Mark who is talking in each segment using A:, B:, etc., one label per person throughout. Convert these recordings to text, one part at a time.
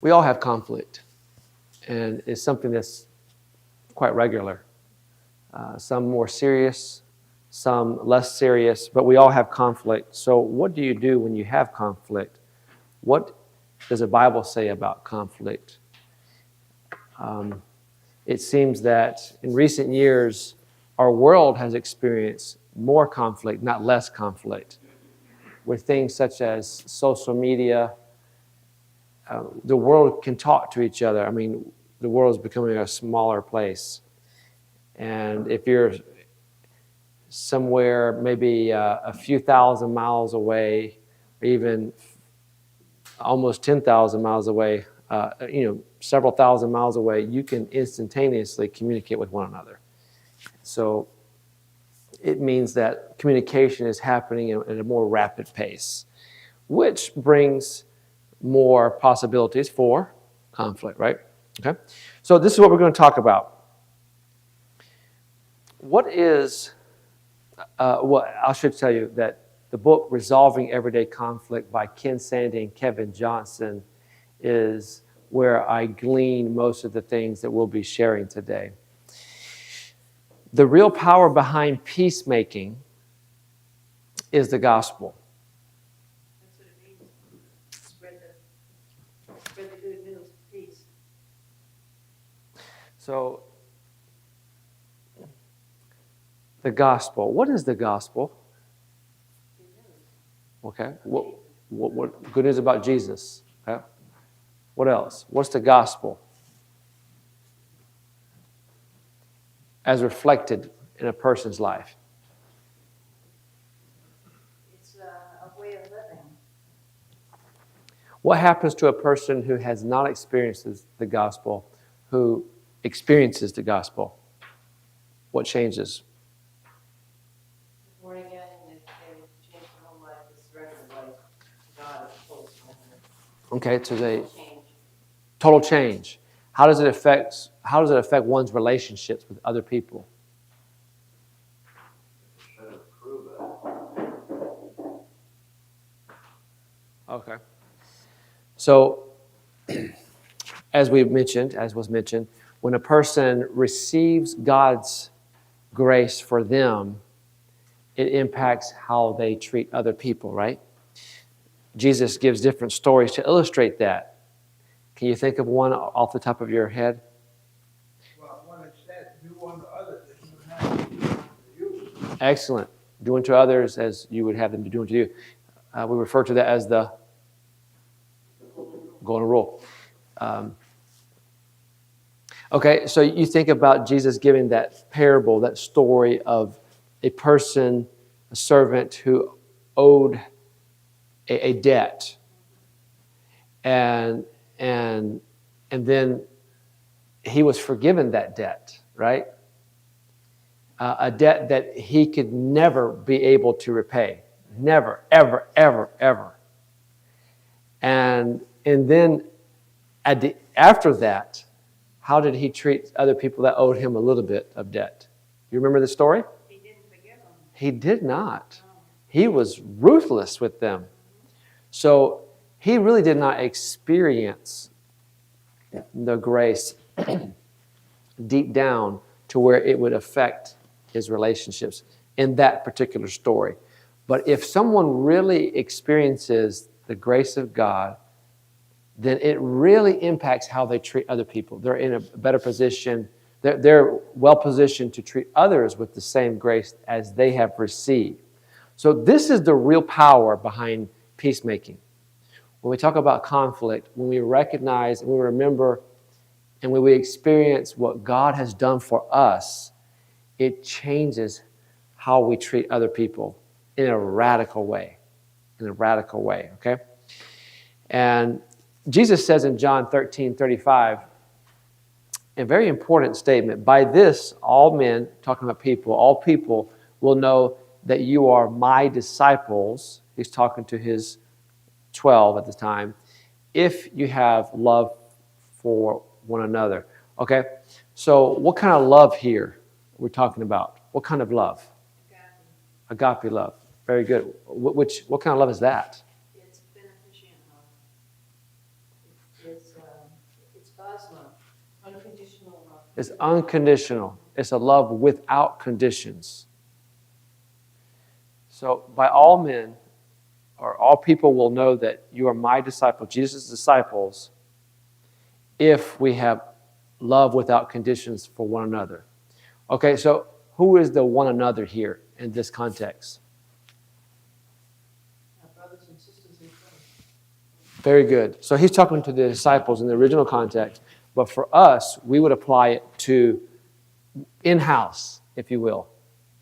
A: We all have conflict, and it's something that's quite regular. Some more serious, some less serious, but we all have conflict. So what do you do when you have conflict? What does the Bible say about conflict? It seems that in recent years, our world has experienced more conflict, not less conflict, with things such as social media. The world can talk to each other. I mean, the world is becoming a smaller place. And if you're somewhere maybe a few thousand miles away, or even almost 10,000 miles away, several thousand miles away, you can instantaneously communicate with one another. So it means that communication is happening at a more rapid pace, which brings more possibilities for conflict, right? Okay. So this is what we're going to talk about. What is, I should tell you that the book Resolving Everyday Conflict by Ken Sandy and Kevin Johnson is where I glean most of the things that we'll be sharing today. The real power behind peacemaking is the gospel.
B: That's what it means. Spread the good news, peace.
A: So, the gospel. What is the gospel? Okay. What good news about Jesus? Okay. What else? What's the gospel? As reflected in a person's life.
B: It's a way of living.
A: What happens to a person who has not experienced the gospel, who experiences the gospel? What changes?
B: Born again, they change their whole life. They surrender their life to God as opposed to
A: Okay, so they
B: change.
A: total change. How does it affect one's relationships with other people? Okay. So, as was mentioned, when a person receives God's grace for them, it impacts how they treat other people, right? Jesus gives different stories to illustrate that. Can you think of one off the top of your head?
C: Well, one it said, do unto others as you have them do unto you.
A: Excellent. Do unto others as you would have them to do unto you. We refer to that as the golden rule. Okay, so you think about Jesus giving that parable, that story of a person, a servant who owed a debt, and then he was forgiven that debt, right? A debt that he could never be able to repay, never, ever, ever, ever. And then after that, how did he treat other people that owed him a little bit of debt? You remember the story?
B: He didn't forgive them.
A: He did not. He was ruthless with them. So he really did not experience the grace deep down to where it would affect his relationships in that particular story. But if someone really experiences the grace of God, then it really impacts how they treat other people. They're in a better position. They're well positioned to treat others with the same grace as they have received. So this is the real power behind peacemaking. When we talk about conflict, when we recognize and we remember and when we experience what God has done for us, it changes how we treat other people in a radical way. Okay? And Jesus says in John 13:35, a very important statement, by this all men, talking about people, all people will know that you are my disciples. He's talking to his 12 at the time, if you have love for one another. Okay, so what kind of love here we're talking about? What kind of love? Agape love. Very good. What kind of love is that?
B: It's beneficent love. It's God's love. Unconditional love.
A: It's unconditional. It's a love without conditions. So by all men, or all people will know that you are my disciples, Jesus' disciples, if we have love without conditions for one another. Okay, so who is the one another here in this context?
B: Our brothers and sisters in Christ.
A: Very good. So he's talking to the disciples in the original context, but for us, we would apply it to in-house, if you will.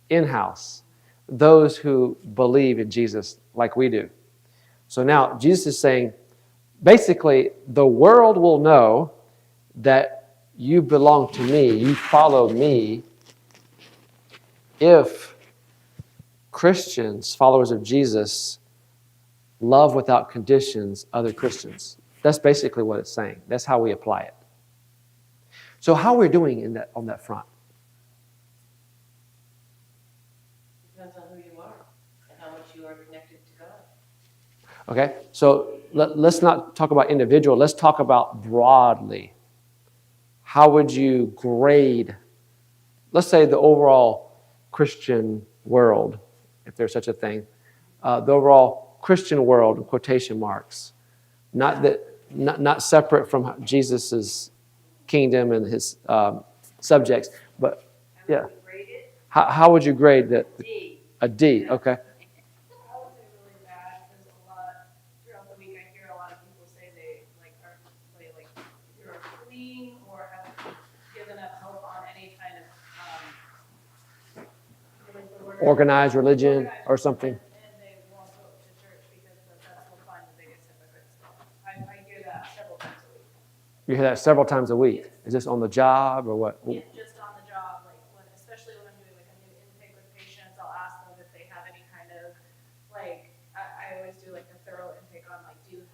A: In-house. Those who believe in Jesus like we do. So now Jesus is saying, basically, the world will know that you belong to me, you follow me, if Christians, followers of Jesus, love without conditions other Christians. That's basically what it's saying. That's how we apply it. So how are we doing on that front?
B: Depends on who you are and how much you are connected to God.
A: Okay, so let's not talk about individual. Let's talk about broadly. How would you grade, let's say, the overall Christian world, if there's such a thing, the overall Christian world, in quotation marks, not separate from Jesus' kingdom and his subjects, but yeah. How would you grade that?
B: D.
A: A D, okay.
D: I would say really bad because throughout the week I hear a lot of people say they either clean or have given up hope on any kind of
A: Organized religion or something.
D: and they won't go to church because that's what find the biggest hypocrites. I hear that several times a week.
A: You hear that several times a week. Is this on the job or what?
D: Yeah, just on the job, especially when I'm doing like a new intake with patients, I'll ask them if they have any kind of I always do like a thorough intake on do you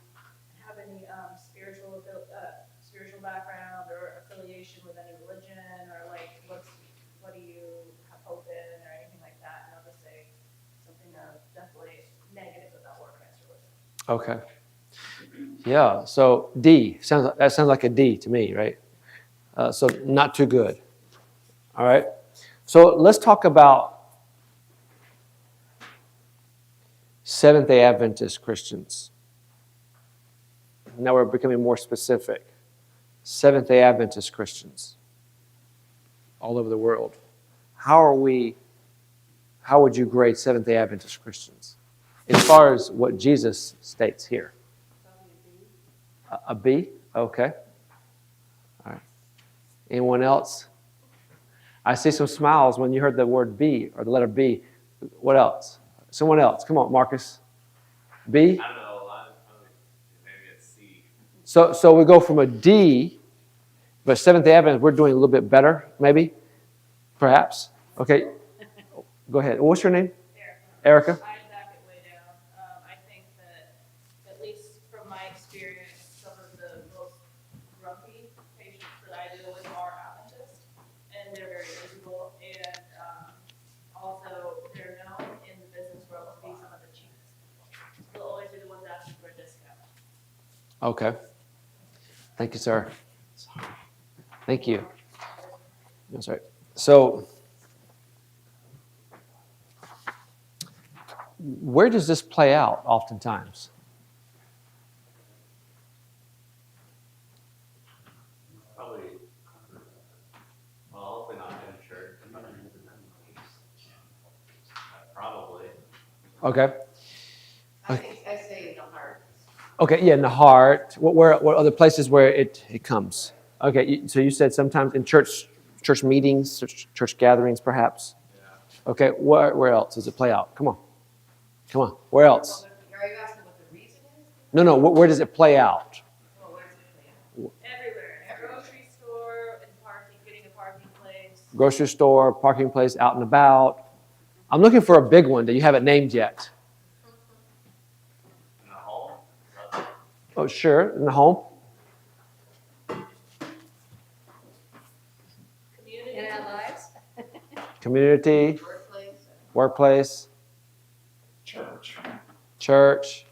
D: have any spiritual background or affiliation with any religion or what do you have hope in or anything like that, and I'll just say something definitely negative about work transferalism.
A: Okay. Yeah. So D that sounds like a D to me, right? So not too good. All right. So let's talk about Seventh-day Adventist Christians. Now we're becoming more specific. Seventh-day Adventist Christians all over the world. How would you grade Seventh-day Adventist Christians as far as what Jesus states here? A B? Okay. All right. Anyone else? I see some smiles when you heard the word B or the letter B. What else? Someone else. Come on, Marcus. B?
E: I don't know. Maybe it's C.
A: So we go from a D, but Seventh-day Adventist, we're doing a little bit better, maybe? Perhaps? Okay. Go ahead. What's your name? Erica.
D: I back it way down. I think that, at least from my experience, some of the most grumpy patients that I deal with are Adventist, and they're very visible, and also they're known in the business world to be some of the cheapest. They'll always be the ones asking for a discount.
A: Okay. Thank you, sir. Thank you. That's right. So, where does this play out oftentimes?
E: Probably, well, hopefully not in church. Probably.
A: Okay.
B: I say in the heart.
A: Okay, yeah, in the heart. What other places where it comes? Okay, so you said sometimes in church meetings, church gatherings, perhaps.
E: Yeah.
A: Okay, where else does it play out? Come on. Where else?
B: Are you asking what the reason is?
A: No. Where does it play out?
B: Well, where's it play out?
D: Everywhere, in a grocery store, in parking, getting a parking place.
A: Grocery store, parking place, out and about. I'm looking for a big one that you haven't named yet.
E: In the home?
A: Oh, sure, in the home.
D: Community.
B: In our lives?
A: Community, workplace, church.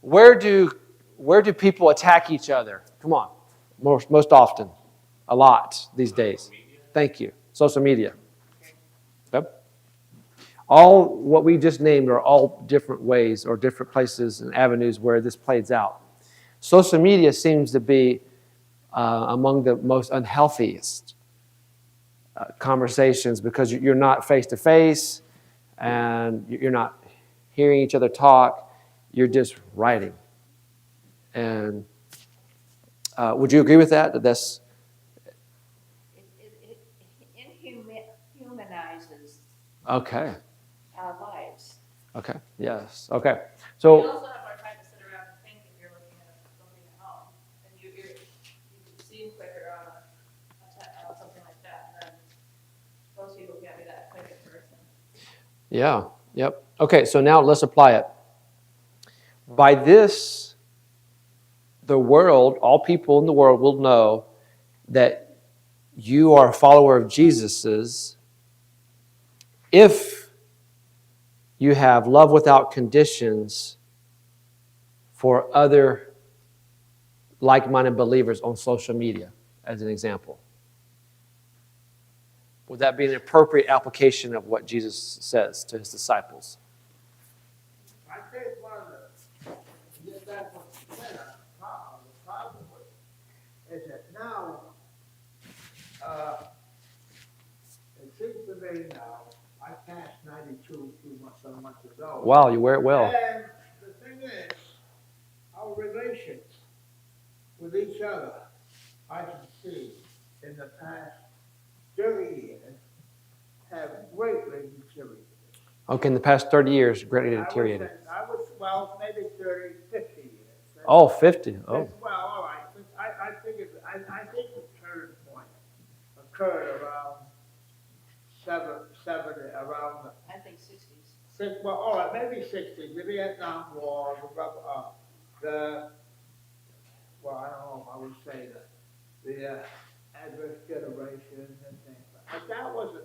A: Where do where do people attack each other? Come on. Most often. A lot these days. Thank you. Social media. Yep. All what we just named are all different ways or different places and avenues where this plays out. Social media seems to be among the most unhealthiest conversations because you're not face to face and you're not hearing each other talk. You're just writing. And would you agree with that? That that's
B: It humanizes
A: okay.
B: our lives.
A: Okay. Yes. Okay.
D: You
A: So
D: also have more time to sit around and think if you're looking at something at home, and you seem quicker on something like that, and then most people can't be that quick in person.
A: yeah. Yep. Okay. So now let's apply it. By this, the world, all people in the world will know that you are a follower of Jesus's if you have love without conditions for other like-minded believers on social media, as an example. Would that be an appropriate application of what Jesus says to his disciples?
C: I think one of the, just that's what you said, the problem with it is that now, it seems to me now, I passed 92 some months ago.
A: Wow, you wear it well.
C: And the thing is, our relations with each other, I can see in the past 30 years have greatly deteriorated.
A: Okay, in the past 30 years, greatly deteriorated.
C: Well, maybe 30, 50 years.
A: Oh, 50. Oh.
C: Well, all right. I think the turning point occurred around 70, around
B: I think 60s.
C: well, all right, maybe 60s, the Vietnam War, well, I don't know, I would say the adverse generations and things. But that wasn't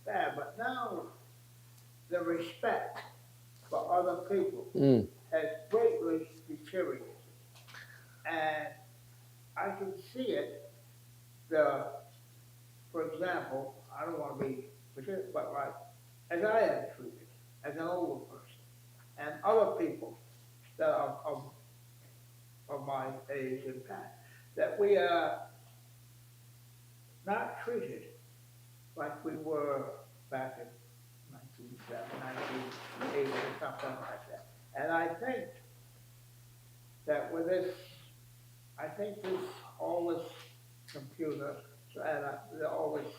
C: bad. But now the respect for other people has greatly deteriorated. And I can see it, for example, I don't want to be, but like, as I am treated, as an older person, and other people that are of my age and past, that we are not treated like we were back in 1980 or something like that. And I think that with this, all this computer and all this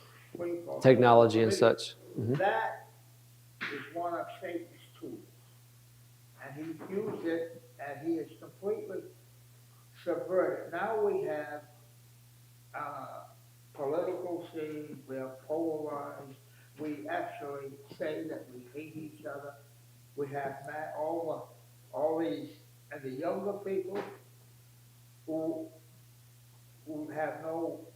A: Technology and such.
C: That is one of Satan's tools. And he's used it and he is completely subverted. Now we have political scene, we are polarized, we actually say that we hate each other. We have all these, and the younger people who have no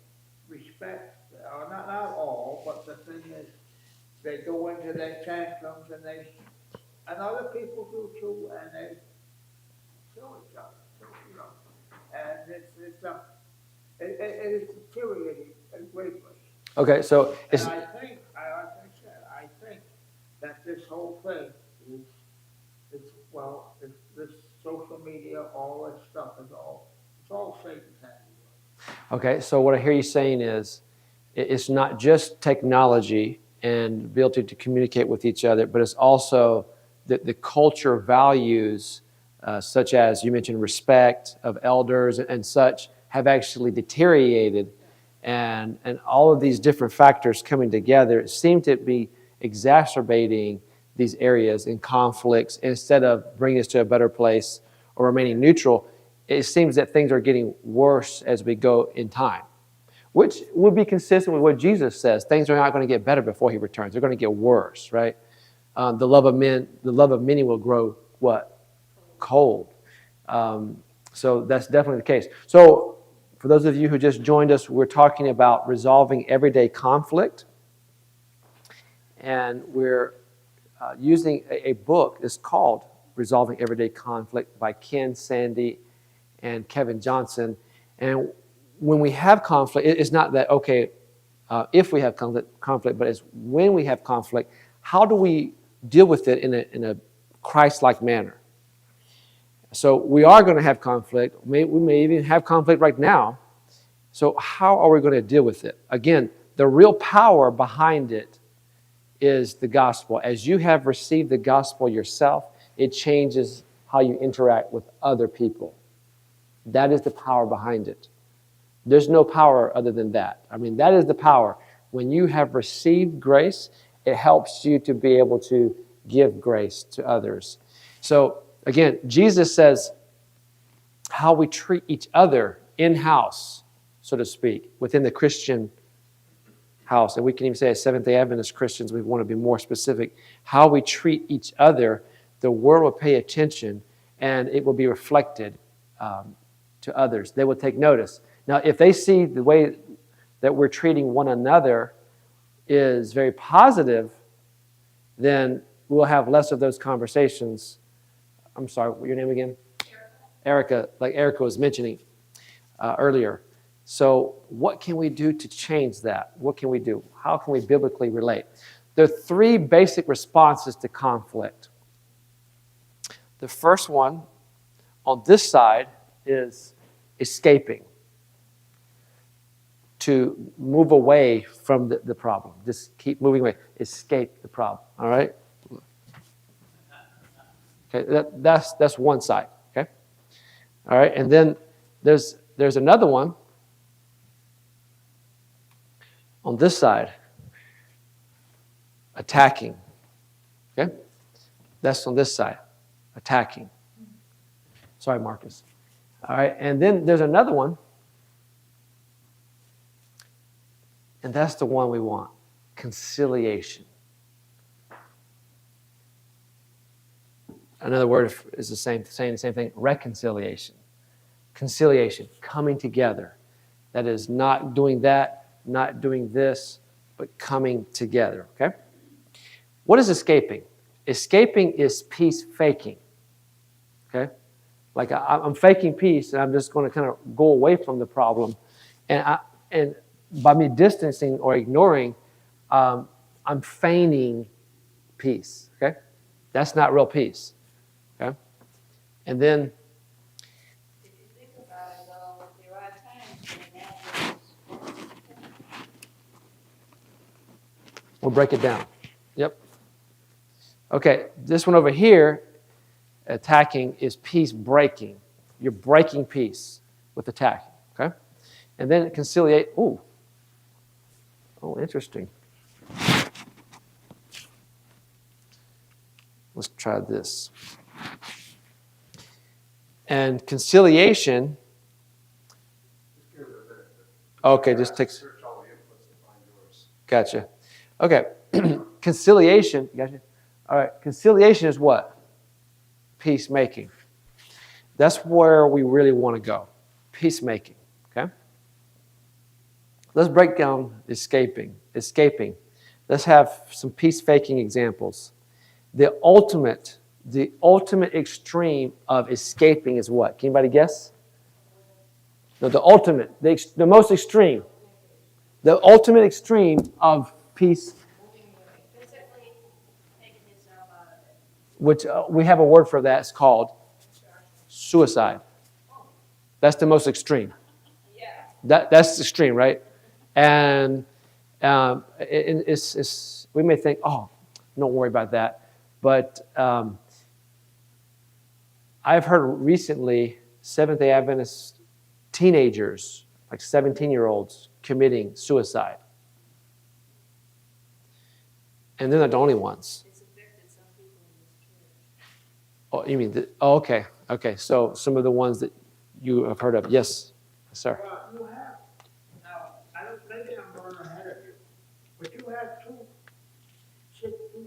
C: respect, or not all, but the thing is, they go into their tantrums and other people do too, and they kill each other, and it is deteriorating greatly.
A: Okay, so
C: and I think, like I said, I think that this whole thing is this social media, all this stuff it's all Satan's handiwork.
A: okay, so what I hear you saying is it's not just technology and ability to communicate with each other, but it's also the culture values, such as you mentioned respect of elders and such, have actually deteriorated. And all of these different factors coming together seem to be exacerbating these areas in conflicts. Instead of bringing us to a better place or remaining neutral, it seems that things are getting worse as we go in time, which would be consistent with what Jesus says. Things are not going to get better before he returns. They're going to get worse, right? The love of many will grow what? Cold. So that's definitely the case. So for those of you who just joined us, we're talking about resolving everyday conflict. And we're using a book that's called Resolving Everyday Conflict by Ken Sande and Kevin Johnson. And when we have conflict, it's not that, okay, if we have conflict, but it's when we have conflict, how do we deal with it in a Christ-like manner? So we are going to have conflict. We may even have conflict right now. So how are we going to deal with it? Again, the real power behind it is the gospel. As you have received the gospel yourself, it changes how you interact with other people. That is the power behind it. There's no power other than that. I mean, that is the power. When you have received grace, it helps you to be able to give grace to others. So, again, Jesus says how we treat each other in-house, so to speak, within the Christian house. And we can even say as Seventh-day Adventist Christians, we want to be more specific. How we treat each other, the world will pay attention and it will be reflected to others. They will take notice. Now, if they see the way that we're treating one another is very positive, then we'll have less of those conversations. I'm sorry, what's your name again? Erica, like Erica was mentioning earlier. So what can we do to change that? What can we do? How can we biblically relate? There are three basic responses to conflict. The first one on this side is escaping. To move away from the problem. Just keep moving away. Escape the problem. All right? Okay, that's one side. Okay? All right, and then there's another one on this side. Attacking. Okay? That's on this side. Attacking. Sorry, Marcus. All right, and then there's another one. And that's the one we want. Conciliation. Another word is saying the same thing. Reconciliation. Conciliation. Coming together. That is not doing that, not doing this, but coming together. Okay? What is escaping? Escaping is peace faking. Okay? Like I'm faking peace and I'm just going to kind of go away from the problem. And by me distancing or ignoring, I'm feigning peace. Okay? That's not real peace. Okay? And then
B: If you think about it, though, there are times when that is.
A: we'll break it down. Yep. Okay, this one over here, attacking, is peace breaking. You're breaking peace with attacking. Okay? And then conciliate. Oh, interesting. Let's try this. And conciliation. Okay, just takes. Gotcha. Okay. Conciliation. Gotcha. All right. Conciliation is what? Peacemaking. That's where we really want to go. Peacemaking. Okay? Let's break down escaping. Let's have some peace-faking examples. The ultimate extreme of escaping is what? Can anybody guess? No, the ultimate, the most extreme. The ultimate extreme of peace,
D: Physically taking yourself out of it.
A: which we have a word for that, it's called suicide. That's the most extreme.
D: Yeah.
A: That's extreme, right? And it's we may think, oh, don't worry about that. But I've heard recently Seventh-day Adventist teenagers, like 17-year-olds, committing suicide. And they're not the only ones.
B: It's affected some people in this church.
A: Oh, you mean, okay. Okay, so some of the ones that you have heard of. Yes, sir.
C: Well, you have, now, I don't, maybe I'm going ahead of you, but you have two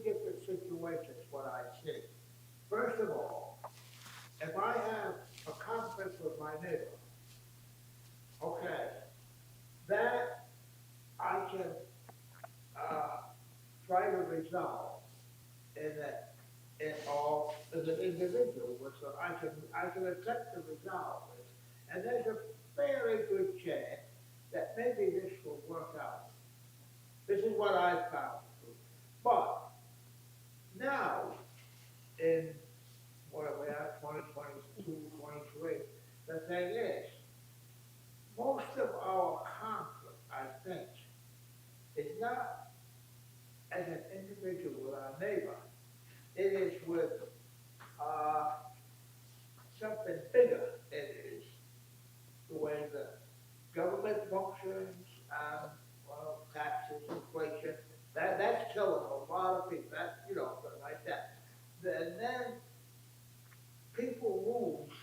C: different situations, what I see. First of all, if I have a conflict with my neighbor, okay, that I can, try to resolve in an individual, so I can attempt to resolve it. And there's a fairly good chance that maybe this will work out. This is what I found. But now, in what are we at, 2022, 23, the thing is, most of our conflict, I think, is not as an individual with our neighbor. It is with something bigger. It is the way the government functions, well, taxes, inflation. That's killing a lot of people. That, like that. And then people lose.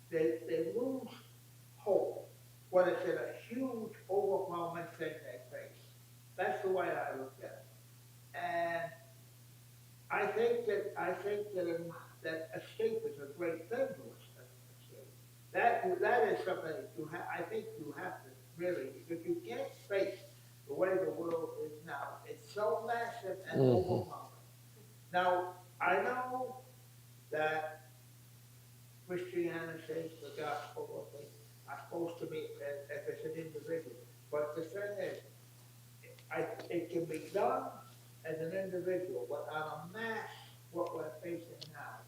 C: They lose hope when it's in a huge, overwhelming thing they face. That's the way I look at it. And that escape is a great thing to escape. That is something that I think you have to really, because you can't face the way the world is now. It's so massive and overwhelming. Now, I know that Christianity, the gospel, are supposed to be if it's an individual. But the thing is, it can be done as an individual, but on a mass, what we're facing now,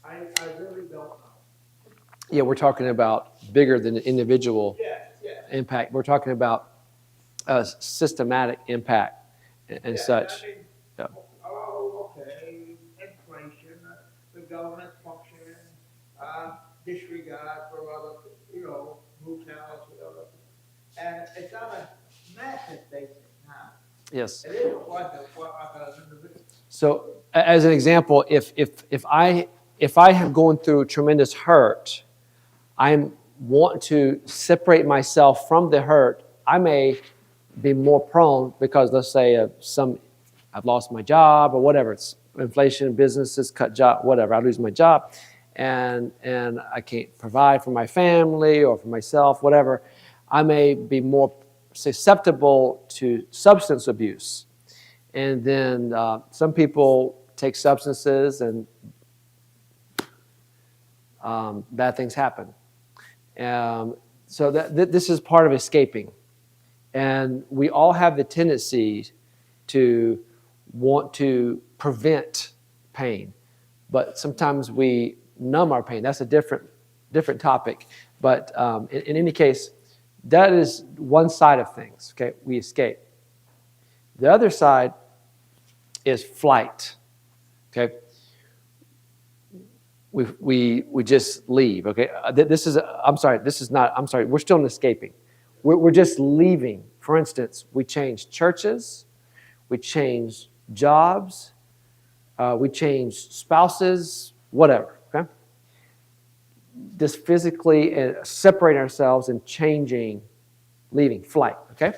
C: I really don't know.
A: Yeah, we're talking about bigger than the individual
C: Yes.
A: impact. We're talking about a systematic impact and such.
C: I mean,
A: Yeah.
C: oh, okay, inflation, the government function, disregard for other, brutality, and it's on a massive basis now.
A: Yes.
C: It isn't like an individual.
A: So, as an example, if I have gone through tremendous hurt, I want to separate myself from the hurt. I may be more prone because, let's say, I've lost my job or whatever. It's inflation, businesses cut job, whatever. I lose my job, and I can't provide for my family or for myself, whatever. I may be more susceptible to substance abuse. And then some people take substances and bad things happen. So this is part of escaping. And we all have the tendency to want to prevent pain. But sometimes we numb our pain. That's a different topic. But in any case, that is one side of things. Okay, we escape. The other side is flight. Okay, we just leave. Okay, we're still in escaping. We're just leaving. For instance, we change churches, we change jobs, we change spouses, whatever. Okay, just physically separating ourselves and changing, leaving, flight. Okay,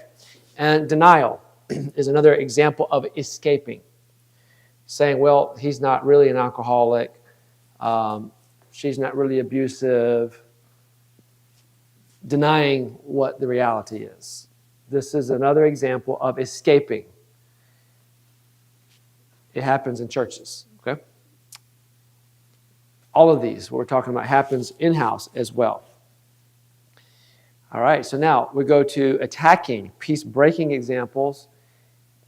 A: and denial is another example of escaping. Saying, well, he's not really an alcoholic, she's not really abusive, denying what the reality is. This is another example of escaping. It happens in churches, okay? All of these, what we're talking about, happens in-house as well. All right, so now we go to attacking, peace-breaking examples,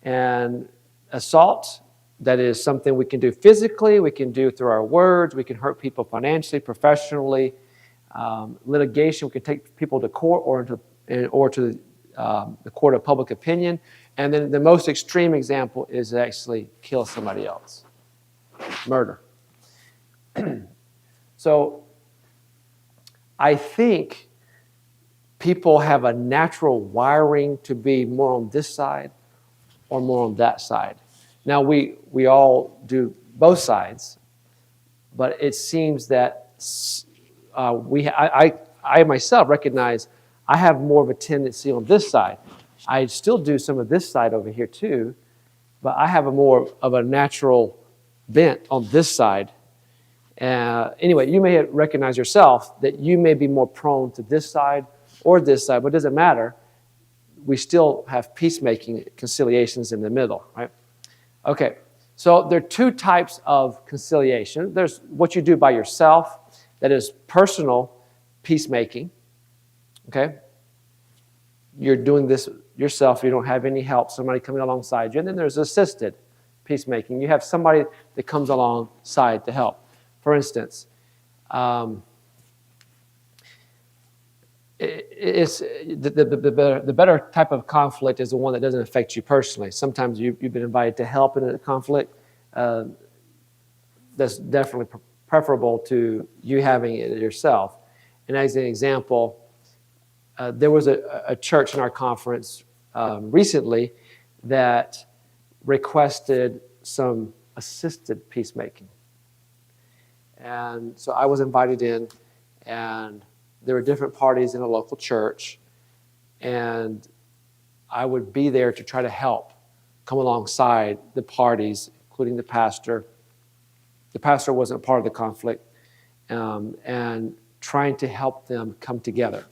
A: and assault. That is something we can do physically, we can do through our words, we can hurt people financially, professionally. Litigation, we can take people to court or to the court of public opinion. And then the most extreme example is actually kill somebody else. Murder. So I think people have a natural wiring to be more on this side or more on that side. Now, we all do both sides, but it seems that I myself recognize I have more of a tendency on this side. I still do some of this side over here too, but I have a more of a natural bent on this side. Anyway, you may recognize yourself that you may be more prone to this side or this side, but it doesn't matter. We still have peacemaking conciliations in the middle, right? Okay, so there are two types of conciliation. There's what you do by yourself, that is personal peacemaking, Okay? You're doing this yourself. You don't have any help, somebody coming alongside you. And then there's assisted peacemaking. You have somebody that comes alongside to help. For instance, the better type of conflict is the one that doesn't affect you personally. Sometimes you've been invited to help in a conflict. That's definitely preferable to you having it yourself. And as an example, there was a church in our conference recently that requested some assisted peacemaking. And so I was invited in, and there were different parties in a local church, and I would be there to try to help, come alongside the parties, including the pastor. The pastor wasn't part of the conflict, and trying to help them come together.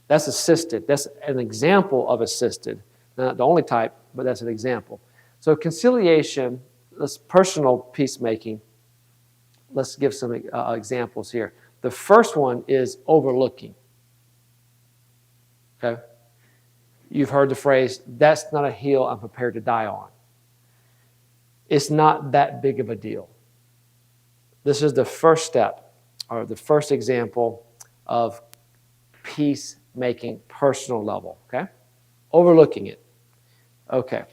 A: That's assisted. That's an example of assisted. Not the only type, but that's an example. So conciliation, that's personal peacemaking. Let's give some examples here. The first one is overlooking. Okay? You've heard the phrase, that's not a hill I'm prepared to die on. It's not that big of a deal. This is the first step, or the first example of peacemaking, personal level. Okay? Overlooking it. Okay.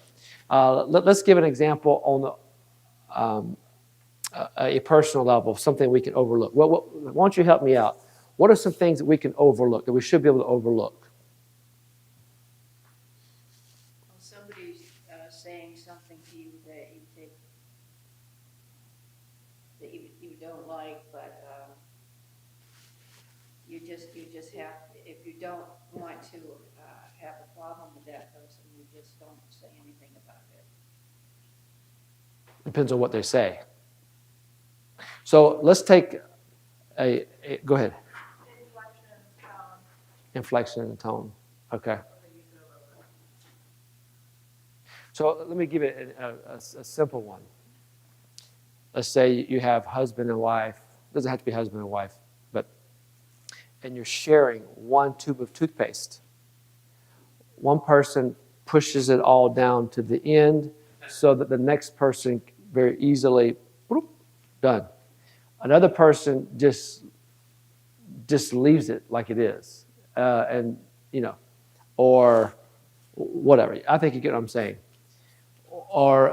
A: Let's give an example on a personal level, something we can overlook. Why don't you help me out? What are some things that we can overlook, that we should be able to overlook?
B: Well, somebody's saying something to you that you don't like, but you just have, if you don't want to have a problem with that person, you just don't say anything about it.
A: Depends on what they say. So let's take go ahead. Inflection and tone. Okay. So let me give it a simple one. Let's say you have husband and wife. It doesn't have to be husband and wife, and you're sharing one tube of toothpaste. One person pushes it all down to the end so that the next person very easily, whoop, done. Another person just leaves it like it is, or whatever. I think you get what I'm saying. Or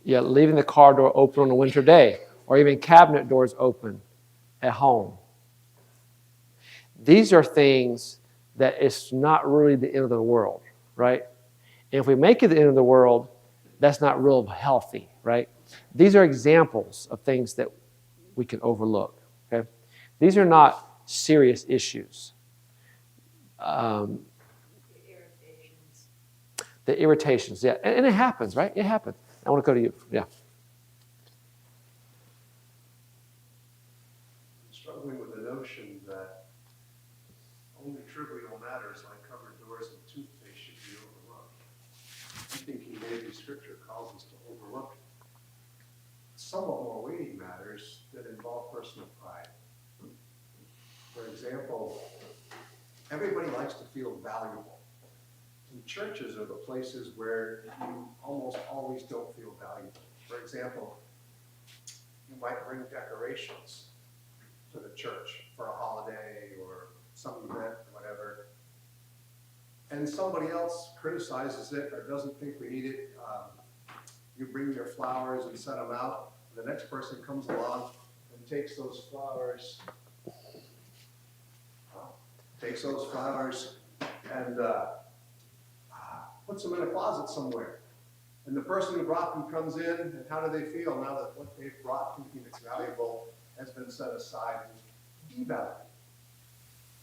A: leaving the car door open on a winter day, or even cabinet doors open at home. These are things that it's not really the end of the world, right? And if we make it the end of the world, that's not real healthy, right? These are examples of things that we can overlook, okay? These are not serious issues. The irritations, yeah. And it happens, right? It happens. I want to go to you, yeah.
F: Struggling with the notion that only trivial matters like cupboard doors and toothpaste should be overlooked. I'm thinking maybe Scripture calls us to overlook somewhat more weighty matters that involve personal pride. For example, everybody likes to feel valuable. And churches are the places where you almost always don't feel valuable. For example, you might bring decorations to the church for a holiday or some event or whatever, and somebody else criticizes it or doesn't think we need it. You bring your flowers and set them out. The next person comes along and takes those flowers and puts them in a closet somewhere. And the person who brought them comes in, and how do they feel now that what they've brought, thinking it's valuable, has been set aside and devalued?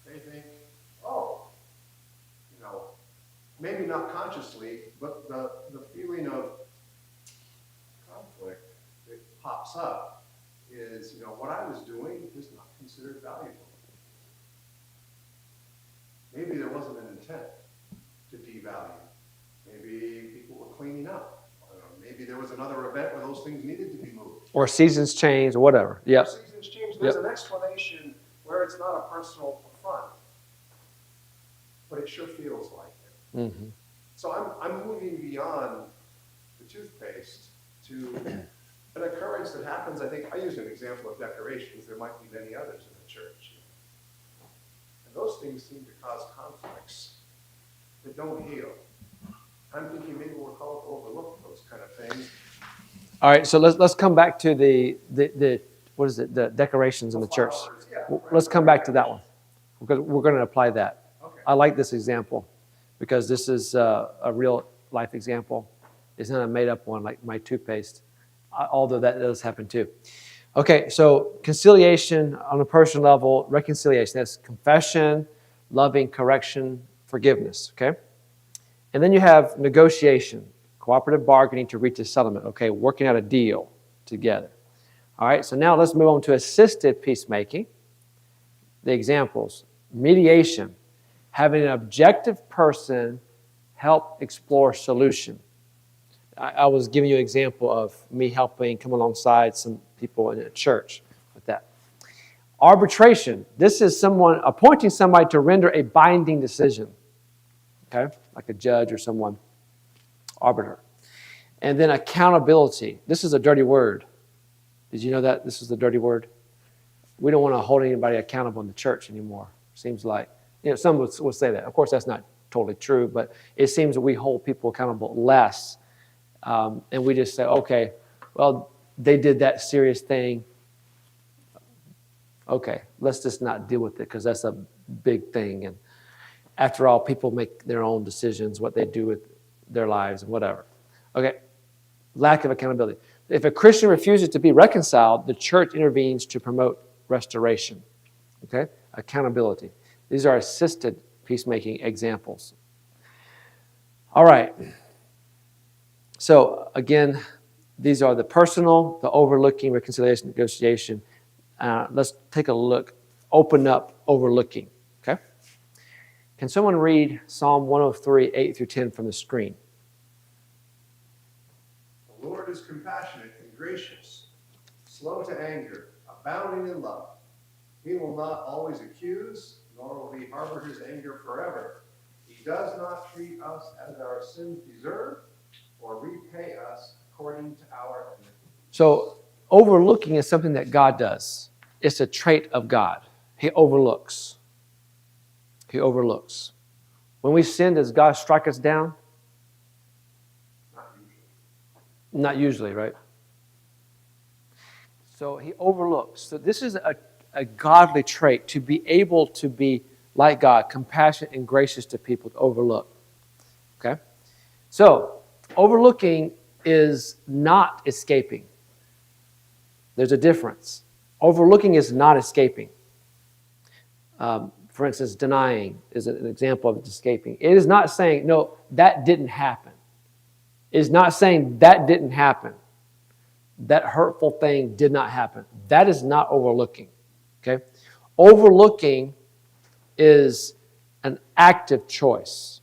F: They think, maybe not consciously, but the feeling of conflict that pops up is, what I was doing is not considered valuable. Maybe there wasn't an intent to devalue. Maybe people were cleaning up. Maybe there was another event where those things needed to be moved.
A: Or seasons change, or whatever. Yep.
F: Or seasons there's an explanation where it's not a personal affront, but it sure feels like it.
A: Mm-hmm.
F: So I'm moving beyond the toothpaste to an occurrence that happens. I think I used an example of decorations. There might be many others in the church. And those things seem to cause conflicts that don't heal. I'm thinking maybe we're called to overlook those kind of things.
A: All right, so let's come back to the what is it? The decorations in the church.
F: Flowers, yeah,
A: Let's come back to that one because we're going to apply that.
F: Okay.
A: I like this example because this is a real life example. It's not a made up one like my toothpaste, although that does happen too. Okay, so conciliation on a personal level, reconciliation. That's confession, loving, correction, forgiveness. Okay, and then you have negotiation, cooperative bargaining to reach a settlement. Okay, working out a deal together. All right, so now let's move on to assisted peacemaking. The examples: mediation, having an objective person help explore solution. I was giving you an example of me helping come alongside some people in a church with that. Arbitration. This is someone appointing somebody to render a binding decision. Okay, like a judge or someone, arbiter. And then accountability. This is a dirty word. Did you know that this is a dirty word? We don't want to hold anybody accountable in the church anymore. Seems like, some would say that. Of course, that's not totally true, but it seems that we hold people accountable less. And we just say, okay, well, they did that serious thing. Okay, let's just not deal with it because that's a big thing. And after all, people make their own decisions, what they do with their lives and whatever. Okay, lack of accountability. If a Christian refuses to be reconciled, the church intervenes to promote restoration. Okay, accountability. These are assisted peacemaking examples. All right. So again, these are the personal, the overlooking, reconciliation, negotiation. Let's take a look. Open up overlooking. Okay. Can someone read Psalm 103, 8 through 10 from the screen?
F: The Lord is compassionate and gracious, slow to anger, abounding in love. He will not always accuse, nor will he harbor his anger forever. He does not treat us as our sins deserve, or repay us according to our iniquity. So overlooking is something that God does. It's a trait of God. He overlooks. He overlooks. When we sin, does God strike us down? Not usually, right? So he overlooks. So this is a godly trait, to be able to be like God, compassionate and gracious to people, to overlook. Okay? So overlooking is not escaping. There's a difference. Overlooking is not escaping. For instance, denying is an example of escaping. It is not saying, no, that didn't happen. It is not saying that didn't happen. That hurtful thing did not happen. That is not overlooking. Okay? Overlooking is an active choice.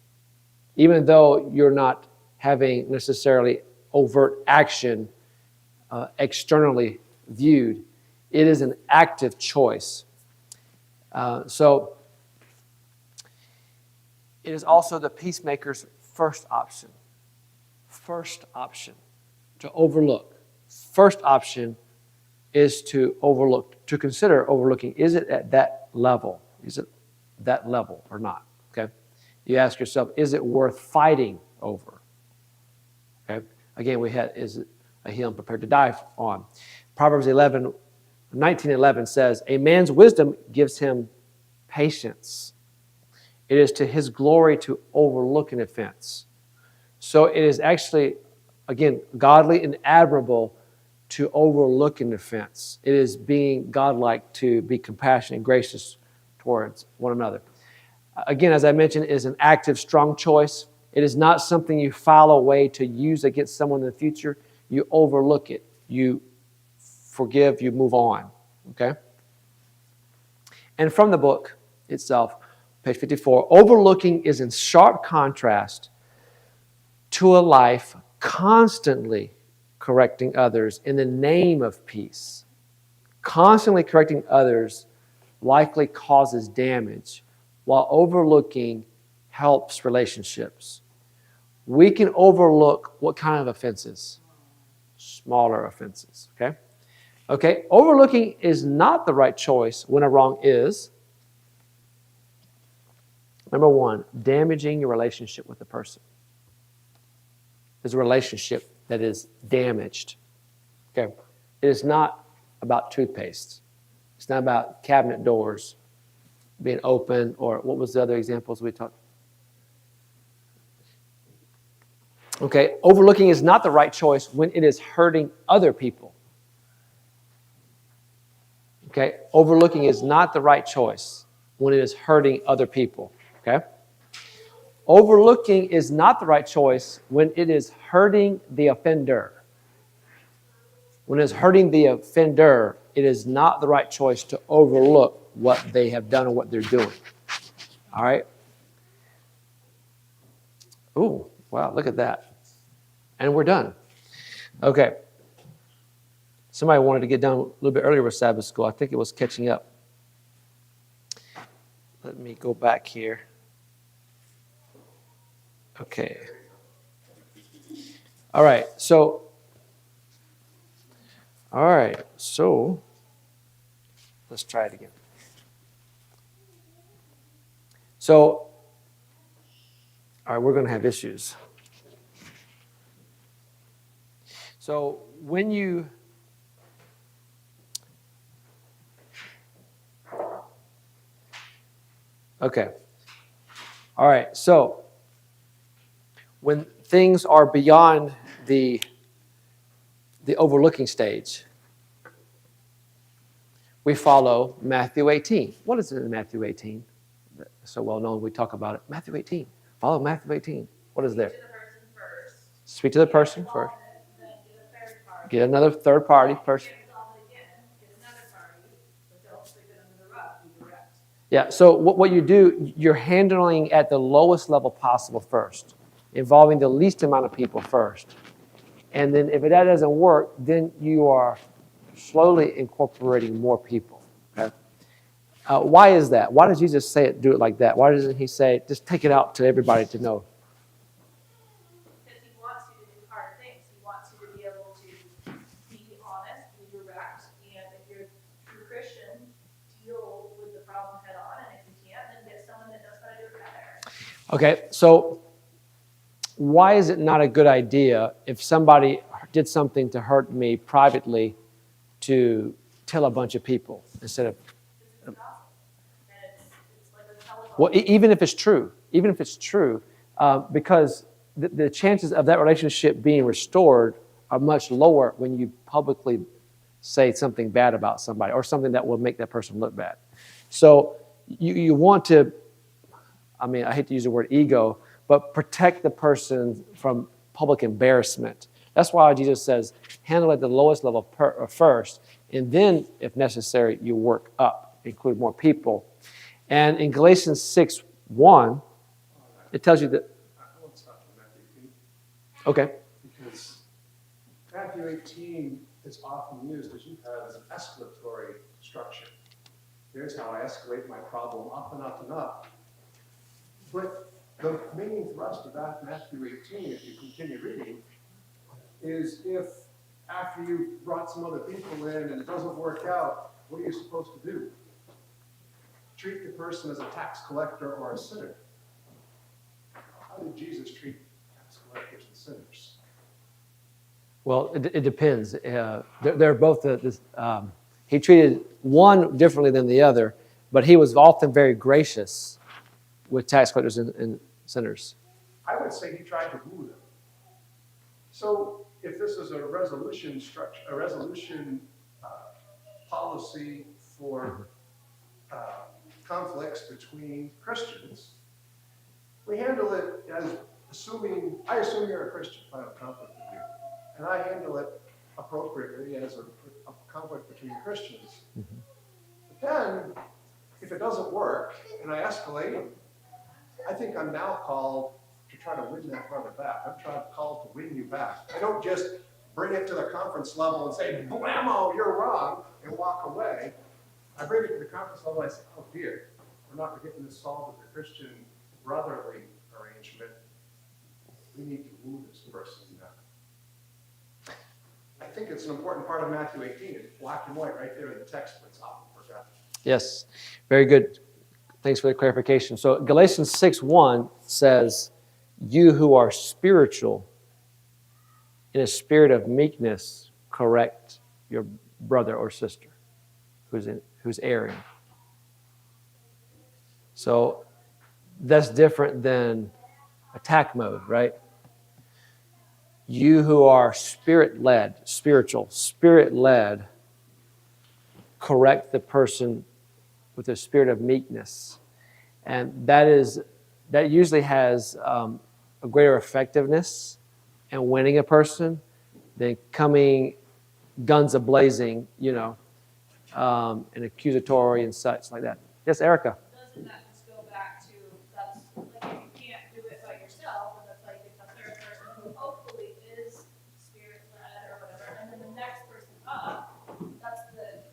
F: Even though you're not having necessarily overt action externally viewed, it is an active choice. So it is also the peacemaker's first option. First option, to overlook. First option is to overlook, to consider overlooking. Is it at that level? Is it that level or not? Okay. You ask yourself, is it worth fighting over? Okay. Again, is it a hill I'm prepared to die on? Proverbs 19:11 says, a man's wisdom gives him patience. It is to his glory to overlook an offense. So it is actually, again, godly and admirable to overlook an offense. It is being godlike to be compassionate and gracious towards one another. Again, as I mentioned, it is an active, strong choice. It is not something you file away to use against someone in the future. You overlook it. You forgive, you move on. Okay? And from the book itself, page 54, overlooking is in sharp contrast to a life constantly correcting others in the name of peace.
A: Constantly correcting others likely causes damage, while overlooking helps relationships. We can overlook what kind of offenses? Smaller offenses, okay? Okay, overlooking is not the right choice when a wrong is, number one, damaging your relationship with the person. There's a relationship that is damaged. Okay, it is not about toothpaste. It's not about cabinet doors being open, or what was the other examples we talked? Okay, overlooking is not the right choice when it is hurting other people. Okay, overlooking is not the right choice when it is hurting other people. Okay, overlooking is not the right choice when it is hurting the offender. When it is hurting the offender, it is not the right choice to overlook what they have done or what they're doing. All right? Ooh, wow, look at that. And we're done. Okay. Somebody wanted to get done a little bit earlier with Sabbath school. I think it was catching up. Let me go back here. Okay. All right, so let's try it again. So, all right, we're going to have issues. So when you okay, all right. So when things are beyond the overlooking stage, we follow Matthew 18. What is it in Matthew 18? So well known, we talk about it. Matthew 18. Follow Matthew 18. What is there? Speak to the person first. Get another third party person. Yeah, so what you do, you're handling at the lowest level possible first, involving the least amount of people first. And then if that doesn't work, then you are slowly incorporating more people. Okay? Why is that? Why does Jesus say it, do it like that? Why doesn't he say, just take it out to everybody to know?
D: Because he wants you to do hard things. He wants you to be able to be honest, be direct, and if you're a true Christian, deal with the problem head on, and if you can't, then get someone that knows how to do it better.
A: Okay, so why is it not a good idea if somebody did something to hurt me privately to tell a bunch of people instead of... Well, even if it's true, because the chances of that relationship being restored are much lower when you publicly say something bad about somebody or something that will make that person look bad. So you want to, I mean, I hate to use the word ego, but protect the person from public embarrassment. That's why Jesus says, handle at the lowest level first, and then, if necessary, you work up, include more people. And in Galatians 6:1, it tells you that...
F: I want to stop at Matthew 18.
A: Okay.
F: Because Matthew 18 is often used, as you have, as an escalatory structure. Here's how I escalate my problem up and up and up. But the main thrust of Matthew 18, if you continue reading, is if after you've brought some other people in and it doesn't work out, what are you supposed to do? Treat the person as a tax collector or a sinner. How did Jesus treat tax collectors and sinners?
A: Well, it depends. They're both he treated one differently than the other, but he was often very gracious with tax collectors and sinners.
F: I would say he tried to woo them. So if this is a resolution structure, a resolution policy for conflicts between Christians, we handle it as I assume you're a Christian if I have a conflict with you, and I handle it appropriately as a conflict between Christians.
A: Mm-hmm.
F: But then, if it doesn't work and I escalate, I think I'm now called to try to win that brother back. I'm called to win you back. I don't just bring it to the conference level and say, blammo, you're wrong, and walk away. I bring it to the conference level and I say, oh dear, we're not getting this solved with the Christian brotherly arrangement. We need to woo this person now. I think it's an important part of Matthew 18. It's black and white right there in the text, but it's often forgotten.
A: Yes, very good. Thanks for the clarification. So Galatians 6:1 says, you who are spiritual, in a spirit of meekness, correct your brother or sister who's erring. So that's different than attack mode, right? You who are spiritual, spirit-led, correct the person with a spirit of meekness. And that usually has a greater effectiveness in winning a person than coming guns a-blazing, and accusatory and such like that. Yes, Erica?
D: Doesn't that just go back to, that's like if you can't do it by yourself, and that's like if the third person who hopefully is spirit-led or whatever, and then the next person up, that's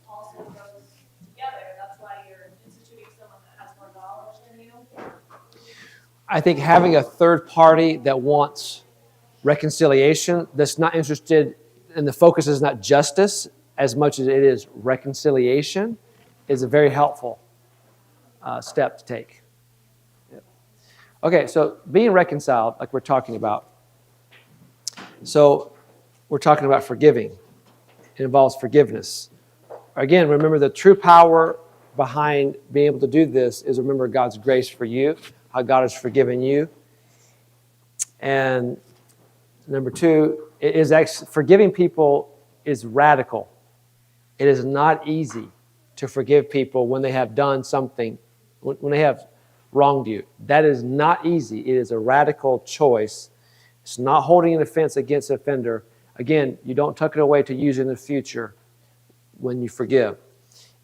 D: also goes together. That's why you're instituting someone that has more knowledge than you.
A: I think having a third party that wants reconciliation, that's not interested, and the focus is not justice as much as it is reconciliation, is a very helpful step to take. Yep. Okay, so being reconciled, like we're talking about. So we're talking about forgiving. It involves forgiveness. Again, remember the true power behind being able to do this is remember God's grace for you, how God has forgiven you. And number two, it is actually, forgiving people is radical. It is not easy to forgive people when they have done something, when they have wronged you. That is not easy. It is a radical choice. It's not holding an offense against the offender. Again, you don't tuck it away to use it in the future when you forgive.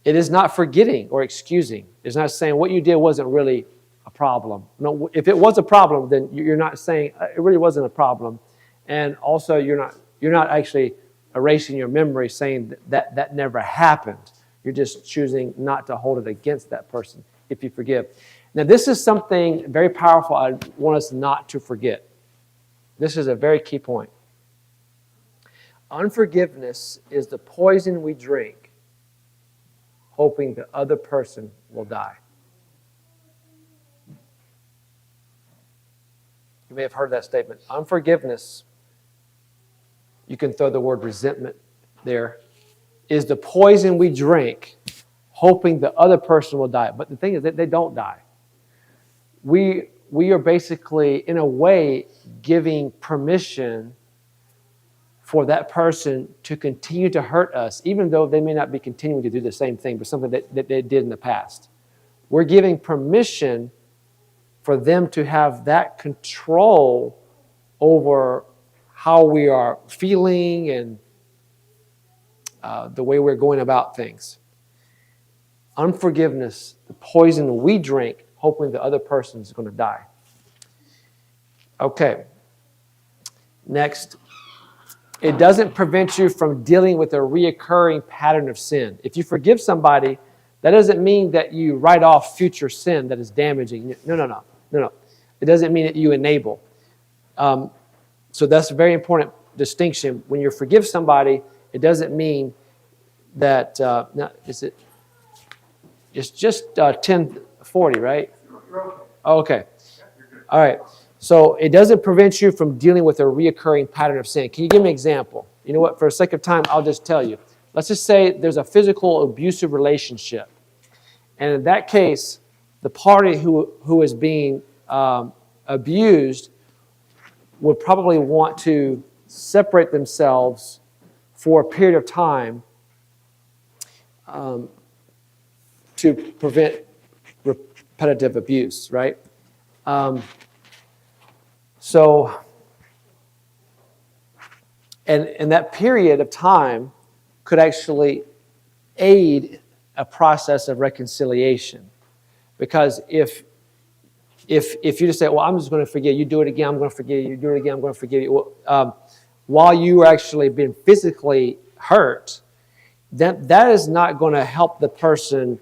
A: It is not forgetting or excusing. It's not saying what you did wasn't really a problem. No, if it was a problem, then you're not saying it really wasn't a problem. And also you're not actually erasing your memory saying that never happened. You're just choosing not to hold it against that person if you forgive. Now this is something very powerful I want us not to forget. This is a very key point. Unforgiveness is the poison we drink, hoping the other person will die. You may have heard that statement. Unforgiveness, you can throw the word resentment there, is the poison we drink, hoping the other person will die. But the thing is that they don't die. We are basically, in a way, giving permission for that person to continue to hurt us, even though they may not be continuing to do the same thing, but something that they did in the past. We're giving permission for them to have that control over how we are feeling and the way we're going about things. Unforgiveness, the poison we drink, hoping the other person is going to die. Okay. Next. It doesn't prevent you from dealing with a reoccurring pattern of sin. If you forgive somebody, that doesn't mean that you write off future sin that is damaging. No. It doesn't mean that you enable. So that's a very important distinction. When you forgive somebody, it doesn't mean that, it's just 10:40, right? Oh, okay. All right. So it doesn't prevent you from dealing with a reoccurring pattern of sin. Can you give me an example? You know what? For the sake of time, I'll just tell you. Let's just say there's a physical abusive relationship. And in that case, the party who is being abused would probably want to separate themselves for a period of time to prevent repetitive abuse, right? And that period of time could actually aid a process of reconciliation. Because if you just say, well, I'm just going to forgive you, do it again, I'm going to forgive you, do it again, I'm going to forgive you. while you are actually being physically hurt, that is not going to help the person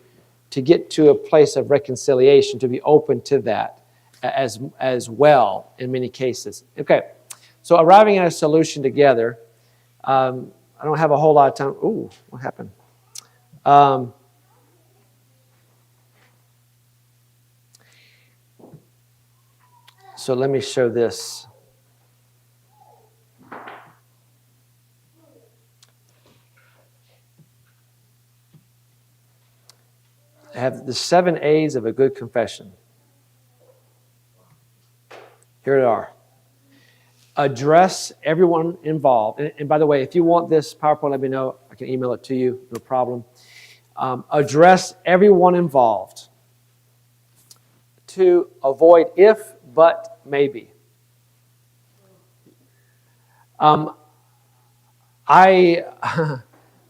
A: to get to a place of reconciliation, to be open to that as well in many cases. Okay, so arriving at a solution together. I don't have a whole lot of time. Ooh, what happened? So let me show this. I have the 7 A's of a good confession. Here it are. Address everyone involved. And by the way, if you want this PowerPoint, let me know. I can email it to you, no problem. Address everyone involved. 2, avoid if, but, maybe. I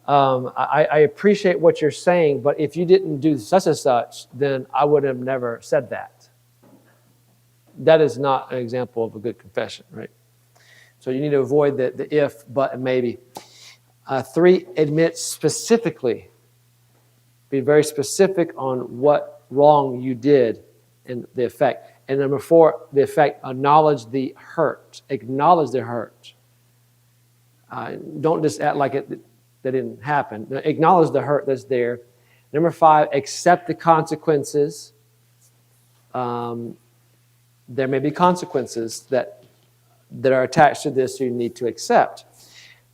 A: appreciate what you're saying, but if you didn't do such and such, then I would have never said that. That is not an example of a good confession, right? So you need to avoid the if, but, and maybe. 3, admit specifically. Be very specific on what wrong you did and the effect. And number 4, the effect, acknowledge the hurt. Acknowledge the hurt. Don't just act like that didn't happen. Acknowledge the hurt that's there. Number 5, accept the consequences. There may be consequences that are attached to this you need to accept.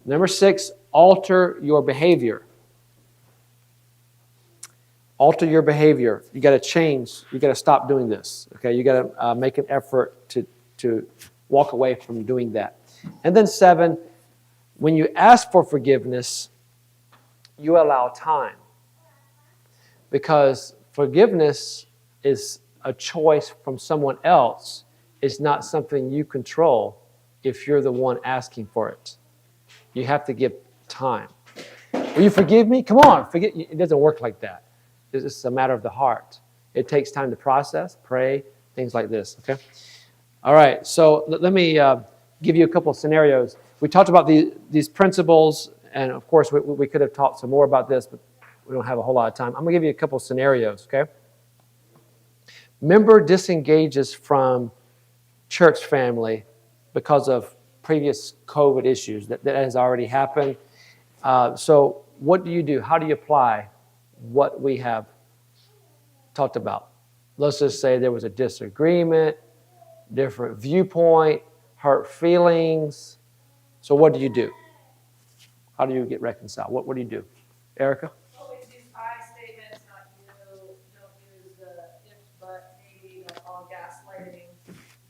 A: Number 6, alter your behavior. Alter your behavior. You got to change. You got to stop doing this. Okay, you got to make an effort to walk away from doing that. And then 7, when you ask for forgiveness, you allow time. Because forgiveness is a choice from someone else. It's not something you control if you're the one asking for it. You have to give time. Will you forgive me? Come on, forget. It doesn't work like that. It's a matter of the heart. It takes time to process, pray, things like this, okay? All right, so let me give you a couple of scenarios. We talked about these principles, and of course, we could have talked some more about this, but we don't have a whole lot of time. I'm going to give you a couple of scenarios, okay? Member disengages from church family because of previous COVID issues. That has already happened. So what do you do? How do you apply what we have talked about? Let's just say there was a disagreement, different viewpoint, hurt feelings. So what do you do? How do you get reconciled? What do you do? Erica?
D: Always use I statements, not you. Don't use the if, but, maybe, like all gaslighting.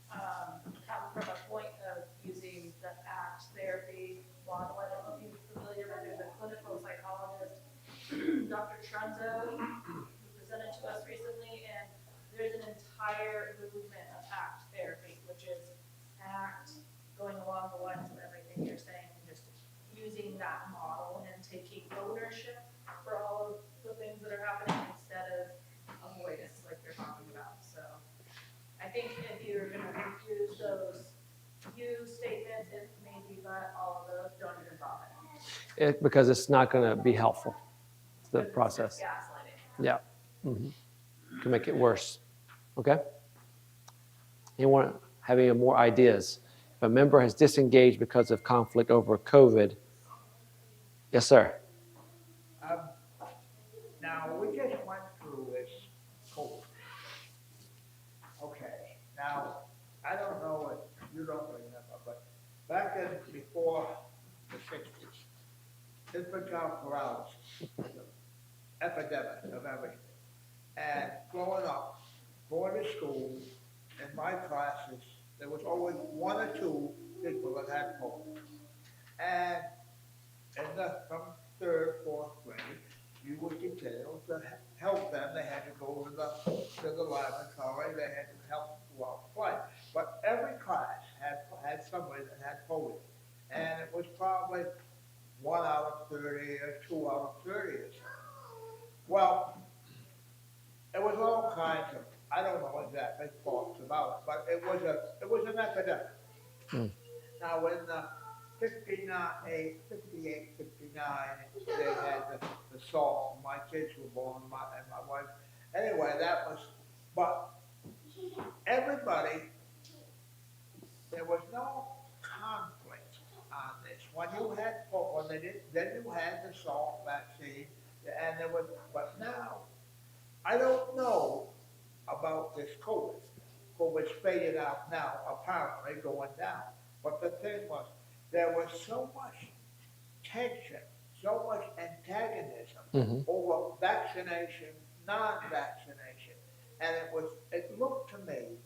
D: Come from a point of using the ACT therapy model. I don't know if you're familiar, but there's a clinical psychologist, Dr. Trunzo, who presented to us recently, and there's an entire movement of ACT therapy, which is ACT, going along the lines of everything you're saying, and just using that model and taking ownership for all of the things that are happening instead of avoidance like you're talking about. So I think if you're going to use those you statements, if, maybe, but, all of those, don't even bother.
A: Because it's not going to be helpful, the
D: Because it's
A: process.
D: just gaslighting.
A: Yeah. Can make it worse. Okay? Anyone have any more ideas? If a member has disengaged because of conflict over COVID. Yes, sir.
C: Now, we just went through this COVID. Okay, now, I don't know if you don't remember, but back in, before the 60s, infantile paralysis was an epidemic of everything. And growing up, going to school, in my classes, there was always 1 or 2 people that had COVID. And from 3rd, 4th grade, you were detailed to help them. They had to go to the laboratory. They had to help throughout play. But every class had somebody that had polio. And it was probably 1 out of 30 or 2 out of 30 or so. Well, it was all kinds of, I don't know exactly thoughts about it, but it was an epidemic. Now, in 58, 59, they had the salt. My kids were born, and my wife. Anyway, that was, but everybody, there was no conflict on this. When you had, when they did, then you had the salt vaccine, and there was, but now, I don't know about this COVID. COVID's faded out now, apparently going down. But the thing was, there was so much tension, so much antagonism over vaccination, non-vaccination. And it looked to me,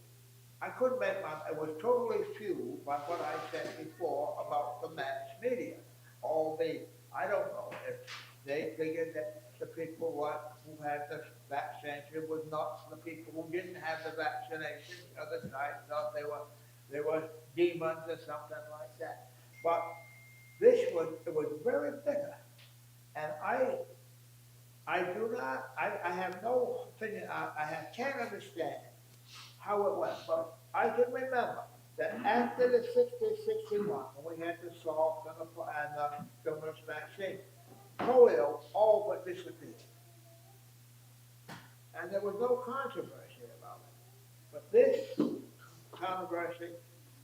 C: I couldn't make it was totally fueled by what I said before about the mass media. I don't know if they figured that the people who had the vaccination was not the people who didn't have the vaccination. The other side thought they were demons or something like that. But it was very bitter. And I have no opinion, can't understand how it went, but I can remember that after the 60-61, when we had the salt and the stimulus vaccine, polio all but disappeared. And there was no controversy about it. But this controversy,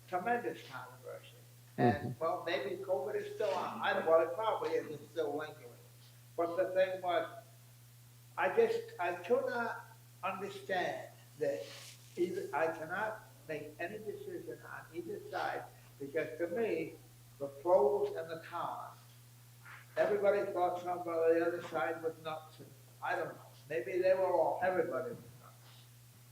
C: tremendous controversy. And, well, maybe COVID is still on. Well, it probably is, it's still lingering. But the thing was, I could not understand this. I cannot make any decision on either side, because to me, the pros and the cons, everybody thought somebody on the other side was nuts. I don't know. Maybe they were all, everybody was nuts.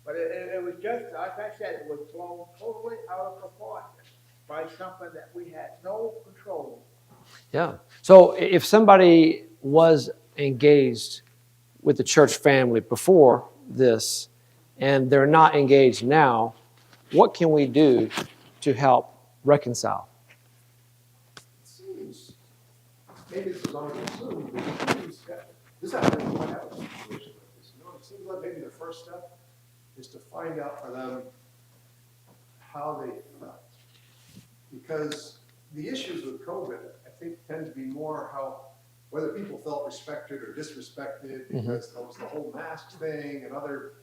C: But it was just, like I said, it was blown totally out of proportion by something that we had no control over.
A: Yeah. So if somebody was engaged with the church family before this and they're not engaged now, what can we do to help reconcile?
F: It seems, maybe this is already assumed, but it seems that this happens when I have a situation like this. It seems like maybe the first step is to find out for them how they felt. Because the issues with COVID, I think, tend to be more whether people felt respected or disrespected, because there was the whole mask thing and other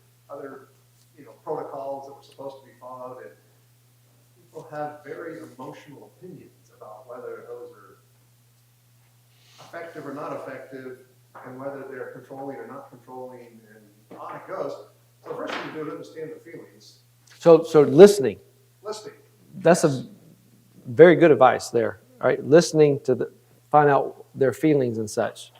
F: protocols that were supposed to be followed, and people have very emotional opinions about whether those are effective or not effective, and whether they're controlling or not controlling, and on it goes. So the first thing to do is understand the feelings.
A: So listening.
F: Listening.
A: That's a very good advice there. All right, listening to find out their feelings and such.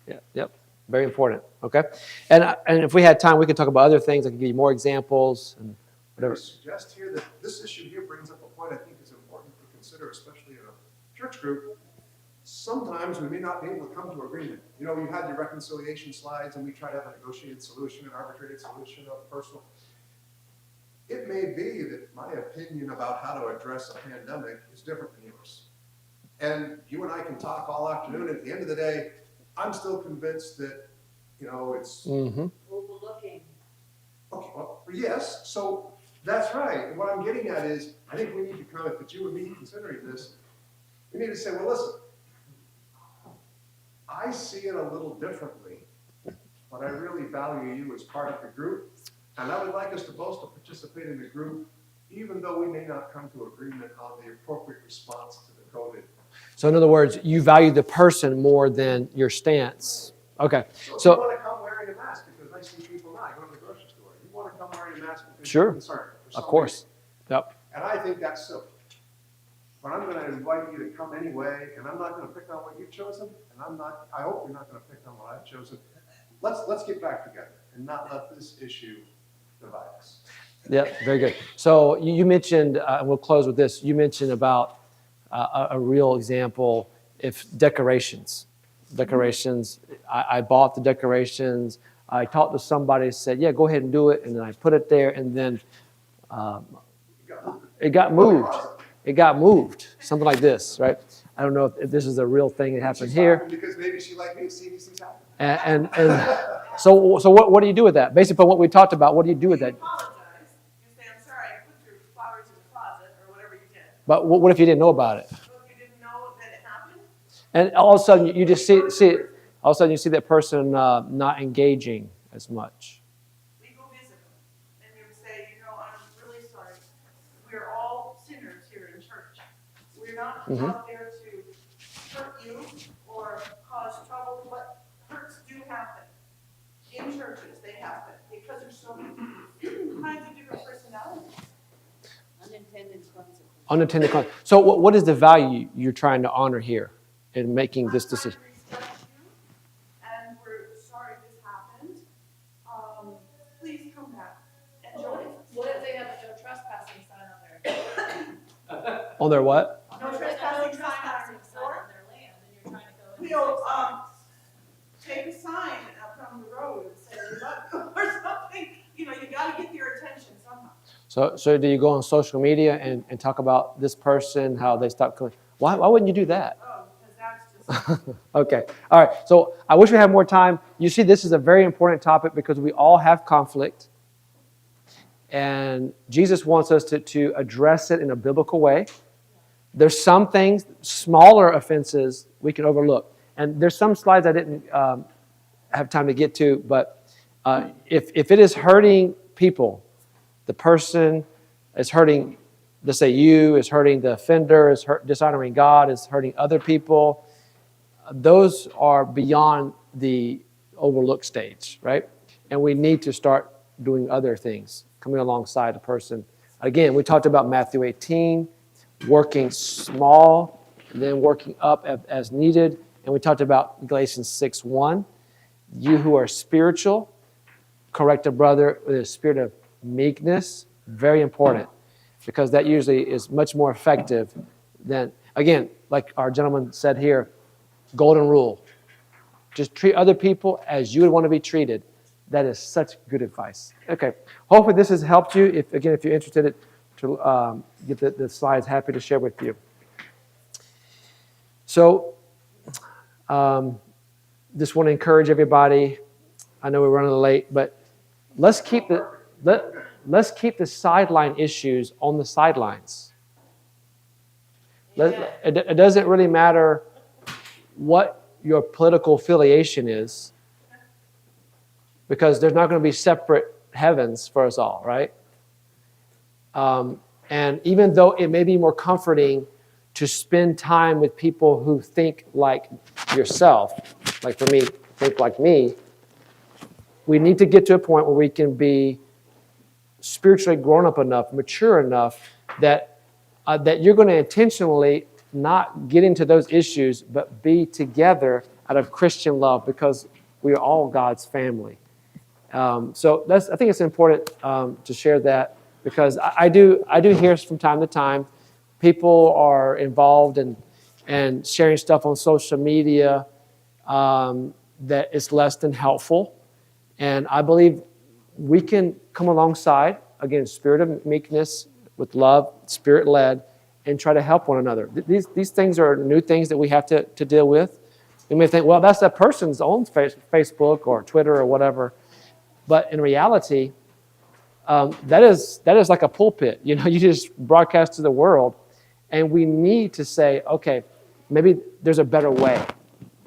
A: Yeah, yep, very important. Okay, and if we had time, we could talk about other things. I could give you more examples and whatever.
F: I suggest here that this issue here brings up a point I think is important to consider, especially in a church group. Sometimes we may not be able to come to agreement. You had your reconciliation slides, and we try to have a negotiated solution, an arbitrated solution of personal. It may be that my opinion about how to address a pandemic is different than yours. And you and I can talk all afternoon. At the end of the day, I'm still convinced that, it's
B: Overlooking.
F: okay. Well, yes. So that's right. And what I'm getting at is, I think we need to come, if it's you and me considering this, we need to say, well, listen, I see it a little differently, but I really value you as part of the group, and I would like us to both to participate in the group, even though we may not come to agreement on the appropriate response to the COVID.
A: So in other words, you value the person more than your stance. Okay.
F: So if you want to come wearing a mask because I see people now, I go to the grocery store. You want to come wearing a mask because
A: Sure.
F: you're concerned.
A: Of course. Yep.
F: And I think that's silly. But I'm going to invite you to come anyway, and I'm not going to pick on what you've chosen, and I hope you're not going to pick on what I've chosen. Let's get back together and not let this issue divide us.
A: Yeah, very good. So you mentioned, and we'll close with this, you mentioned about a real example, if decorations. I bought the decorations, I talked to somebody, said, yeah, go ahead and do it, and then I put it there, and then it got moved. It got moved, something like this, right? I don't know if this is a real thing that happened here.
F: Because maybe she like me, see these things happen.
A: And so what do you do with that? Based upon what we talked about, what do you do with that?
G: You apologize. You say, I'm sorry, I put your flowers in the closet, or whatever you did.
A: But what if you didn't know about it?
G: So if you didn't know
A: And all of a sudden, you just see all of a sudden you see that person not engaging as much.
G: We go visit them, and they would say, I'm really sorry. We're all sinners here in church. We're not out there to hurt you or cause trouble, but hurts do happen. In churches, they happen, because there's so many kinds of different personalities.
B: Unintended consequences.
A: Unintended consequences. So what is the value you're trying to honor here in making this decision?
G: I'm trying to respect you, and we're sorry this happened. Please come back and join us.
D: What if they have a no trespassing sign on their,
A: On their what?
G: No
D: no
G: trespassing
D: trespassing
G: sign
D: sign on their land, and you're trying to go in.
G: We'll, take a sign up from the road and say, we love you, or something. You gotta get their attention somehow.
A: So do you go on social media and talk about this person, how they stopped coming? Why wouldn't you do that?
G: Oh, because that's just.
A: Okay. All right. So I wish we had more time. You see, this is a very important topic because we all have conflict. And Jesus wants us to address it in a biblical way. There's some things, smaller offenses, we can overlook. And there's some slides I didn't have time to get to, but if it is hurting people, the person is hurting, let's say you, is hurting the offender, is dishonoring God, is hurting other people, those are beyond the overlook stage, right? And we need to start doing other things, coming alongside a person. Again, we talked about Matthew 18, working small, and then working up as needed. And we talked about Galatians 6:1. You who are spiritual, correct a brother with a spirit of meekness. Very important, because that usually is much more effective than, again, like our gentleman said here, golden rule. Just treat other people as you would want to be treated. That is such good advice. Okay. Hopefully this has helped you. If you're interested to get the slides, happy to share with you. So, just want to encourage everybody. I know we're running late, but let's keep the sideline issues on the sidelines. It doesn't really matter what your political affiliation is, because there's not going to be separate heavens for us all, right? And even though it may be more comforting to spend time with people who think like yourself, like for me, think like me, we need to get to a point where we can be spiritually grown up enough, mature enough that you're going to intentionally not get into those issues, but be together out of Christian love, because we are all God's family. So I think it's important to share that, because I do hear from time to time people are involved and sharing stuff on social media that is less than helpful. And I believe we can come alongside, again, spirit of meekness with love, spirit-led, and try to help one another. These things are new things that we have to deal with. You may think, well, that's that person's own Facebook or Twitter or whatever. But in reality, that is like a pulpit. You just broadcast to the world. And we need to say, okay, maybe there's a better way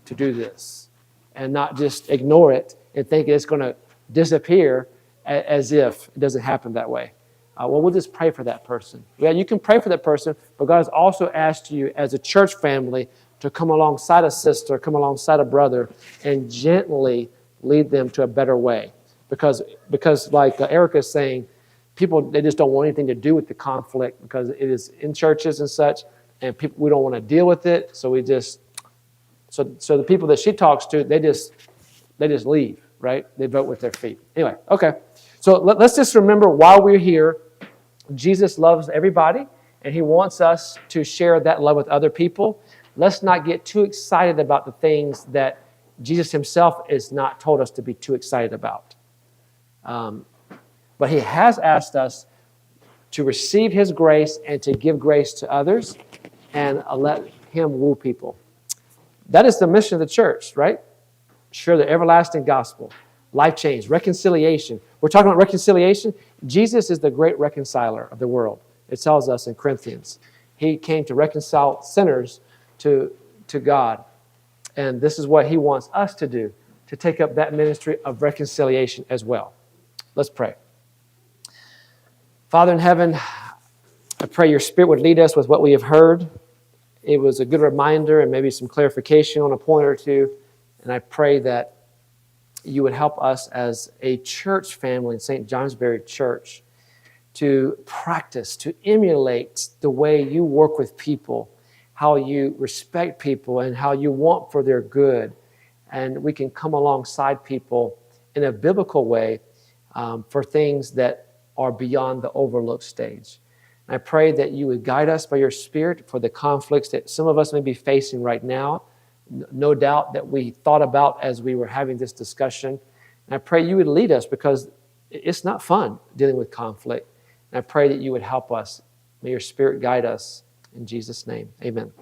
A: to do this, and not just ignore it and think it's going to disappear as if it doesn't happen that way. Well, we'll just pray for that person. Yeah, you can pray for that person, but God has also asked you as a church family to come alongside a sister, come alongside a brother, and gently lead them to a better way. Because like Erica is saying, people, they just don't want anything to do with the conflict because it is in churches and such, and we don't want to deal with it. So so the people that she talks to, they just leave, right? They vote with their feet. Anyway, okay. So let's just remember, while we're here, Jesus loves everybody, and he wants us to share that love with other people. Let's not get too excited about the things that Jesus himself has not told us to be too excited about. But he has asked us to receive his grace and to give grace to others and let him woo people. That is the mission of the church, right? Share the everlasting gospel, life change, reconciliation. We're talking about reconciliation. Jesus is the great reconciler of the world. It tells us in Corinthians. He came to reconcile sinners to God. And this is what he wants us to do, to take up that ministry of reconciliation as well. Let's pray. Father in heaven, I pray your Spirit would lead us with what we have heard. It was a good reminder and maybe some clarification on a point or two. And I pray that you would help us as a church family in St. Johnsbury Church to practice, to emulate the way you work with people, how you respect people, and how you want for their good. And we can come alongside people in a biblical way for things that are beyond the overlooked stage. And I pray that you would guide us by your Spirit for the conflicts that some of us may be facing right now, no doubt that we thought about as we were having this discussion. And I pray you would lead us, because it's not fun dealing with conflict. And I pray that you would help us. May your Spirit guide us. In Jesus' name, amen.